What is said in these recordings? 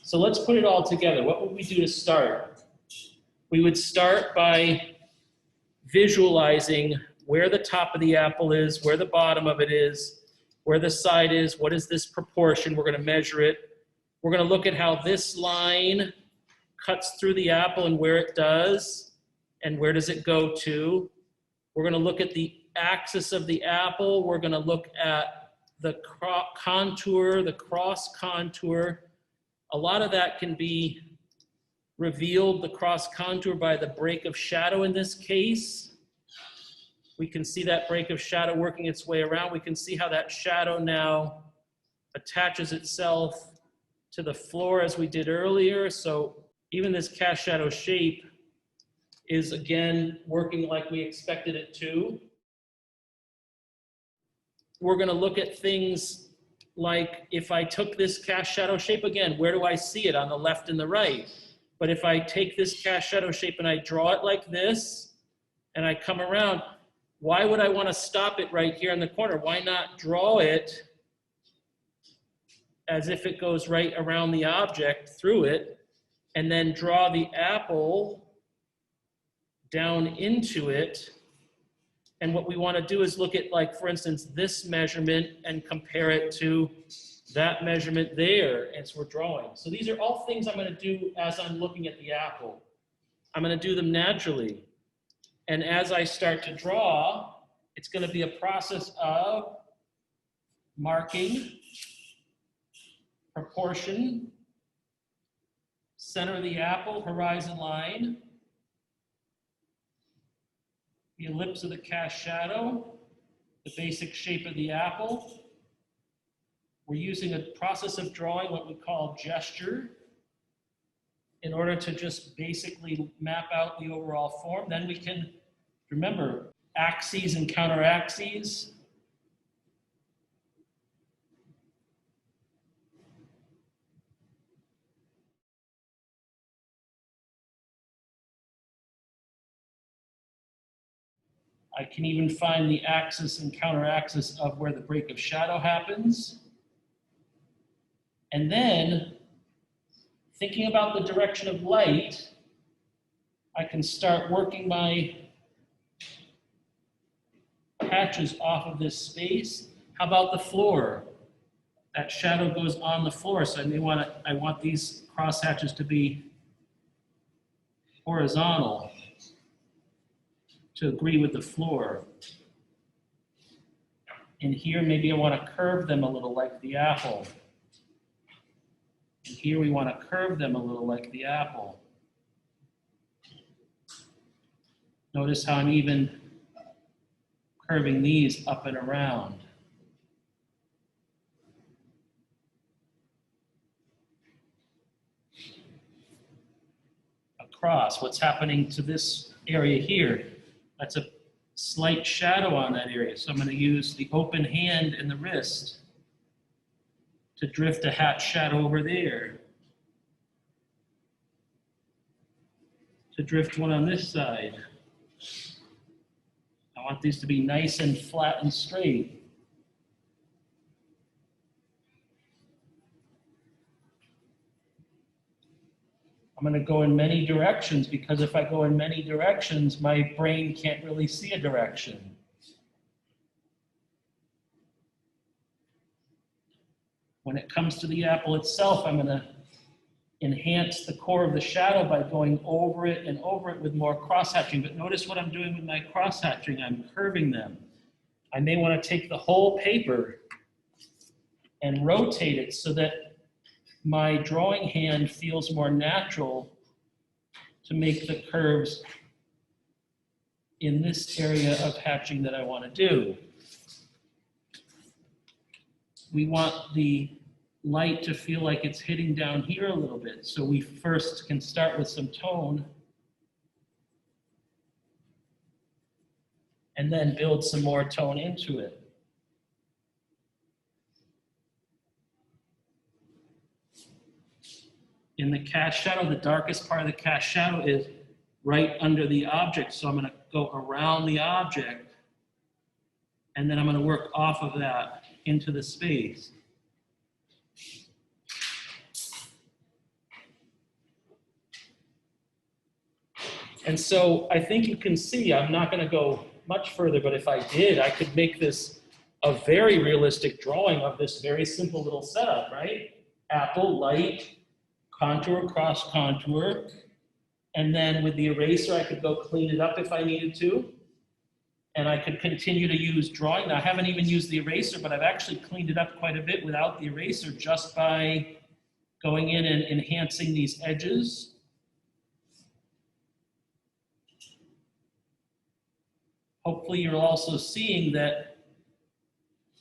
So let's put it all together. What would we do to start? We would start by visualizing where the top of the apple is, where the bottom of it is, where the side is, what is this proportion, we're going to measure it. We're going to look at how this line cuts through the apple and where it does, and where does it go to. We're going to look at the axis of the apple. We're going to look at the contour, the cross contour. A lot of that can be revealed, the cross contour, by the break of shadow in this case. We can see that break of shadow working its way around. We can see how that shadow now attaches itself to the floor as we did earlier. So even this cast shadow shape is again working like we expected it to. We're going to look at things like, if I took this cast shadow shape again, where do I see it? On the left and the right. But if I take this cast shadow shape and I draw it like this, and I come around, why would I want to stop it right here in the corner? Why not draw it as if it goes right around the object, through it, and then draw the apple down into it? And what we want to do is look at, like, for instance, this measurement and compare it to that measurement there as we're drawing. So these are all things I'm going to do as I'm looking at the apple. I'm going to do them naturally. And as I start to draw, it's going to be a process of marking, proportion, center of the apple, horizon line, the ellipse of the cast shadow, the basic shape of the apple. We're using a process of drawing, what we call gesture, in order to just basically map out the overall form. Then we can, remember, axes and counter axes. I can even find the axis and counter axis of where the break of shadow happens. And then, thinking about the direction of light, I can start working my patches off of this space. How about the floor? That shadow goes on the floor, so I want these cross hatches to be horizontal to agree with the floor. And here, maybe I want to curve them a little like the apple. And here we want to curve them a little like the apple. Notice how I'm even curving these up and around. Across, what's happening to this area here? That's a slight shadow on that area. So I'm going to use the open hand and the wrist to drift a hat shadow over there. To drift one on this side. I want these to be nice and flat and straight. I'm going to go in many directions, because if I go in many directions, my brain can't really see a direction. When it comes to the apple itself, I'm going to enhance the core of the shadow by going over it and over it with more cross-hatching. But notice what I'm doing with my cross-hatching. I'm curving them. I may want to take the whole paper and rotate it so that my drawing hand feels more natural to make the curves in this area of hatching that I want to do. We want the light to feel like it's hitting down here a little bit. So we first can start with some tone and then build some more tone into it. In the cast shadow, the darkest part of the cast shadow is right under the object. So I'm going to go around the object, and then I'm going to work off of that into the space. And so I think you can see, I'm not going to go much further, but if I did, I could make this a very realistic drawing of this very simple little setup, right? Apple, light, contour, cross contour, and then with the eraser, I could go clean it up if I needed to. And I could continue to use drawing. Now, I haven't even used the eraser, but I've actually cleaned it up quite a bit without the eraser, just by going in and enhancing these edges. Hopefully you're also seeing that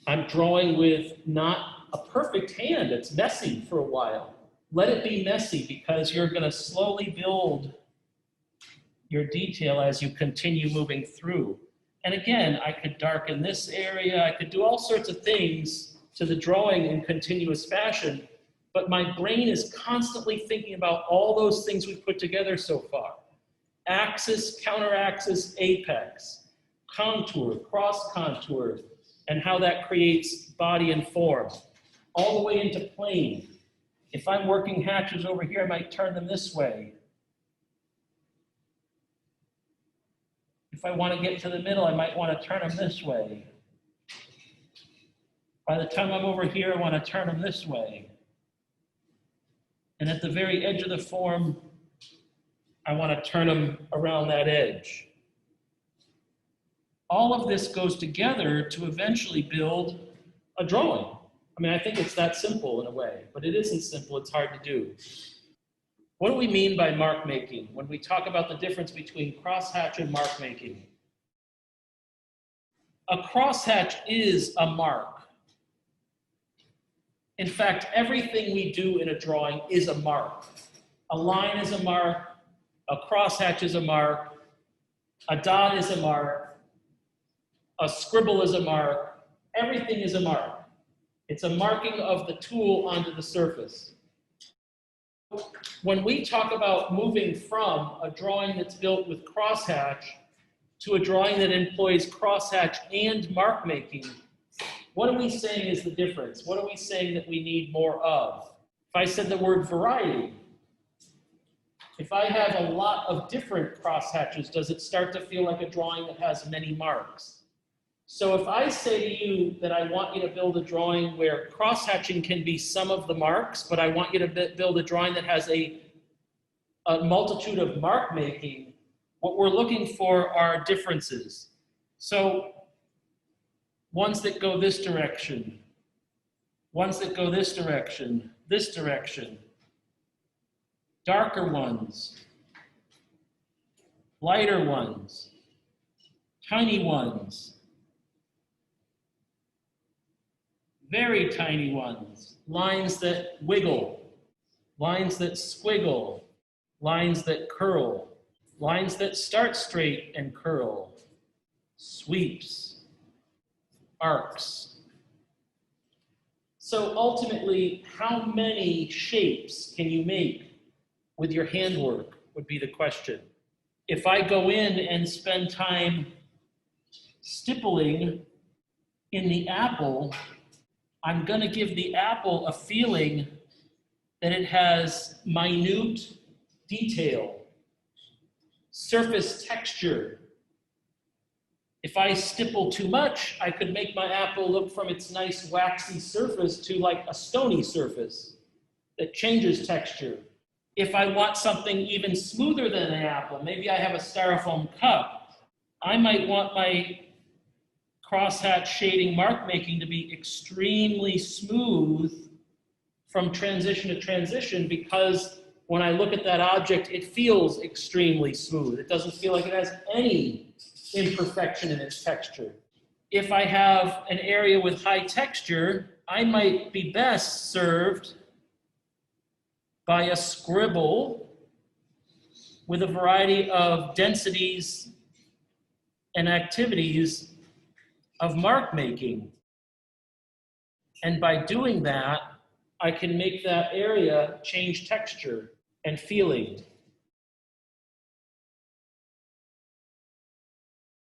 I'm drawing with not a perfect hand. It's messy for a while. Let it be messy, because you're going to slowly build your detail as you continue moving through. And again, I could darken this area. I could do all sorts of things to the drawing in continuous fashion, but my brain is constantly thinking about all those things we've put together so far. Axis, counter-axis, apex, contour, cross contour, and how that creates body and form, all the way into plane. If I'm working hatches over here, I might turn them this way. If I want to get to the middle, I might want to turn them this way. By the time I'm over here, I want to turn them this way. And at the very edge of the form, I want to turn them around that edge. All of this goes together to eventually build a drawing. I mean, I think it's that simple in a way, but it isn't simple. It's hard to do. What do we mean by mark making when we talk about the difference between crosshatch and mark making? A crosshatch is a mark. In fact, everything we do in a drawing is a mark. A line is a mark, a crosshatch is a mark, a dot is a mark, a scribble is a mark. Everything is a mark. It's a marking of the tool onto the surface. When we talk about moving from a drawing that's built with crosshatch to a drawing that employs crosshatch and mark making, what are we saying is the difference? What are we saying that we need more of? If I said the word variety, if I have a lot of different crosshatches, does it start to feel like a drawing that has many marks? So if I say to you that I want you to build a drawing where crosshatching can be some of the marks, but I want you to build a drawing that has a multitude of mark making, what we're looking for are differences. So ones that go this direction, ones that go this direction, darker ones, lighter ones, tiny ones, very tiny ones, lines that wiggle, lines that squiggle, lines that curl, lines that start straight and curl, sweeps, arcs. So ultimately, how many shapes can you make with your handwork would be the question. If I go in and spend time stippling in the apple, I'm going to give the apple a feeling that it has minute detail, surface texture. If I stipple too much, I could make my apple look from its nice waxy surface to like a stony surface that changes texture. If I want something even smoother than an apple, maybe I have a styrofoam cup, I might want my crosshatch shading mark making to be extremely smooth from transition to transition, because when I look at that object, it feels extremely smooth. It doesn't feel like it has any imperfection in its texture. If I have an area with high texture, I might be best served by a scribble with a variety of densities and activities of mark making. And by doing that, I can make that area change texture and feeling.